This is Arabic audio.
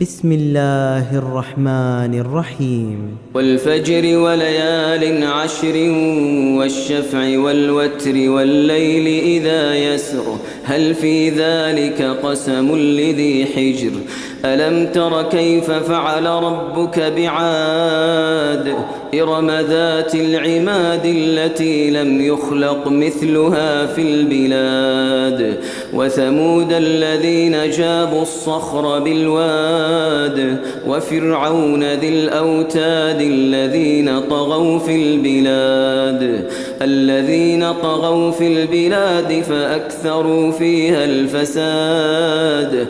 بسم الله الرحمن الرحيم. والفجر وليال عشر والشفع والوتر والليل إذا يسر هل في ذلك قسم لذي حجر ألم تر كيف فعل ربك بعاد إرم ذات العماد التي لم يخلق مثلها في البلاد وثمود الذين جابوا الصخر بالواد وفرعون ذي الأوتاد الذين طغوا في البلاد فأكثروا فيها الفساد